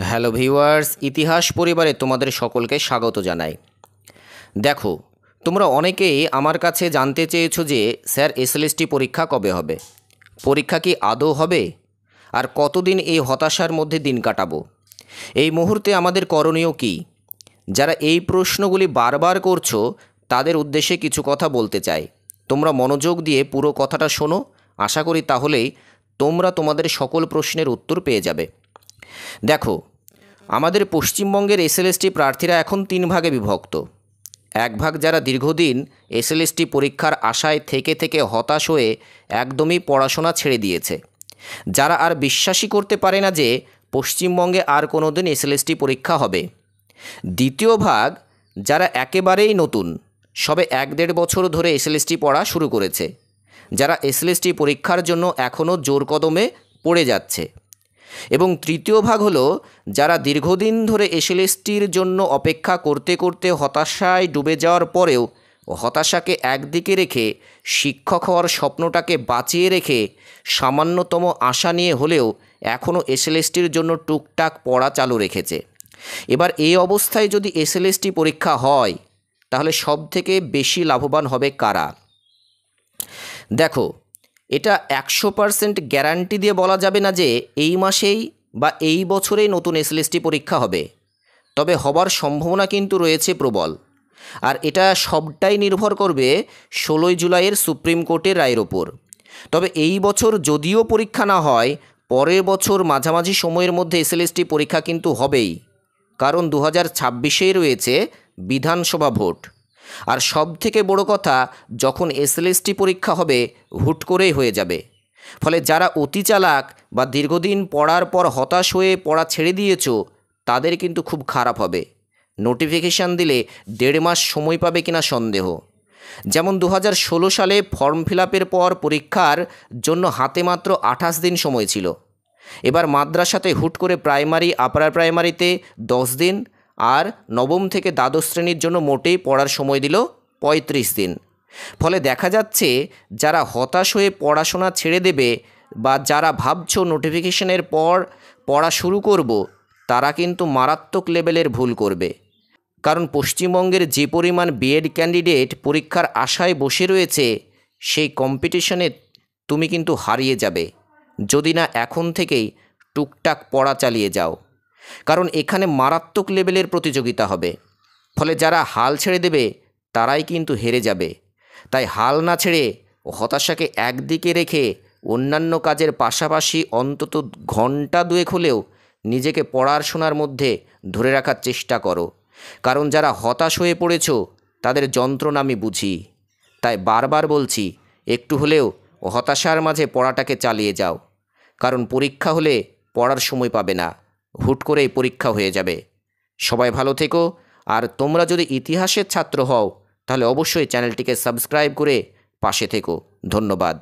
Hello viewers, ইতিহাস পরিবারে তোমাদের সকলকে স্বাগত জানাই। দেখো, তোমরা অনেকেই আমার কাছে জানতে চেয়েছো যে স্যার এসএলএসটি পরীক্ষা কবে হবে, পরীক্ষা কি আদৌ হবে, আর কতদিন এই হতাশার মধ্যে দিন কাটাবো। এই মুহূর্তে আমাদের করণীয় কি? যারা এই প্রশ্নগুলি বারবার করছো তাদের উদ্দেশ্যে কিছু কথা বলতে চাই। তোমরা মনোযোগ দিয়ে পুরো কথাটা শোনো, আশা করি তাহলেই তোমরা তোমাদের সকল প্রশ্নের উত্তর পেয়ে যাবে। দেখো, আমাদের পশ্চিমবঙ্গের এসএলএসটি প্রার্থীরা এখন 3 ভাগে বিভক্ত। এক ভাগ যারা দীর্ঘদিন এসএলএসটি পরীক্ষার আশায় থেকে থেকে হতাশ হয়ে একদমই পড়াশোনা ছেড়ে দিয়েছে, যারা আর বিশ্বাসই করতে পারে না যে পশ্চিমবঙ্গে আর কোনো দিন এসএলএসটি পরীক্ষা হবে। দ্বিতীয় ভাগ যারা একেবারেই নতুন, সবে 1-1.5 বছর ধরে এসএলএসটি পড়া শুরু করেছে, যারা এসএলএসটি পরীক্ষার জন্য এখনও জোর কদমে পড়ে যাচ্ছে। এবং তৃতীয় ভাগ হলো যারা দীর্ঘদিন ধরে এসএলএসটির জন্য অপেক্ষা করতে করতে হতাশায় ডুবে যাওয়ার পরেও হতাশাকে একদিকে রেখে শিক্ষক হওয়ার স্বপ্নটাকে বাঁচিয়ে রেখে সামান্যতম আশা নিয়ে হলেও এখনও এসএলএসটির জন্য টুকটাক পড়া চালু রেখেছে। এবার এই অবস্থায় যদি এসএলএসটি পরীক্ষা হয় তাহলে সবথেকে বেশি লাভবান হবে কারা? দেখো, এটা 100% গ্যারান্টি দিয়ে বলা যাবে না যে এই মাসেই বা এই বছরেই নতুন এসএলএসটি পরীক্ষা হবে, তবে হবার সম্ভাবনা কিন্তু রয়েছে প্রবল। আর এটা সবটাই নির্ভর করবে 16 জুলাইয়ের সুপ্রিম কোর্টের রায়ের ওপর। তবে এই বছর যদিও পরীক্ষা না হয়, পরের বছর মাঝামাঝি সময়ের মধ্যে এসএলএসটি পরীক্ষা কিন্তু হবেই, কারণ 2026-এই রয়েছে বিধানসভা ভোট। আর সবথেকে বড় কথা, যখন এসএলএসটি পরীক্ষা হবে হুট করেই হয়ে যাবে। ফলে যারা অতি চালাক বা দীর্ঘদিন পড়ার পর হতাশ হয়ে পড়া ছেড়ে দিয়েছো তাদের কিন্তু খুব খারাপ হবে। নোটিফিকেশান দিলে 1.5 মাস সময় পাবে কিনা সন্দেহ। যেমন 2016 সালে ফর্ম ফিল আপের পর পরীক্ষার জন্য হাতে মাত্র 28 দিন সময় ছিল। এবার মাদ্রাসাতে হুট করে প্রাইমারি আপার প্রাইমারিতে 10 দিন, আর নবম থেকে দ্বাদশ শ্রেণীর জন্য মোটেই পড়ার সময় দিল 35 দিন। ফলে দেখা যাচ্ছে যারা হতাশ হয়ে পড়াশোনা ছেড়ে দেবে বা যারা ভাবছো নোটিফিকেশনের পর পড়া শুরু করব, তারা কিন্তু মারাত্মক লেভেলের ভুল করবে। কারণ পশ্চিমবঙ্গের যে পরিমাণ বিএড ক্যান্ডিডেট পরীক্ষার আশায় বসে রয়েছে, সেই কম্পিটিশনে তুমি কিন্তু হারিয়ে যাবে যদি না এখন থেকেই টুকটাক পড়া চালিয়ে যাও। কারণ এখানে মারাত্মক লেভেলের প্রতিযোগিতা হবে। ফলে যারা হাল ছেড়ে দেবে তারাই কিন্তু হেরে যাবে। তাই হাল না ছেড়ে হতাশাকে একদিকে রেখে অন্যান্য কাজের পাশাপাশি অন্তত ঘন্টা 2 হলেও নিজেকে পড়াশোনার মধ্যে ধরে রাখার চেষ্টা করো। কারণ যারা হতাশ হয়ে পড়েছো তাদের যন্ত্রণা আমি বুঝি। তাই বারবার বলছি, একটু হলেও হতাশার মাঝে পড়াটাকে চালিয়ে যাও। কারণ পরীক্ষা হলে পড়ার সময় পাবে না, হুট করেই পরীক্ষা হয়ে যাবে। সবাই ভালো থেকো। আর তোমরা যদি ইতিহাসের ছাত্র হও তাহলে অবশ্যই চ্যানেলটিকে সাবস্ক্রাইব করে পাশে থেকো। ধন্যবাদ।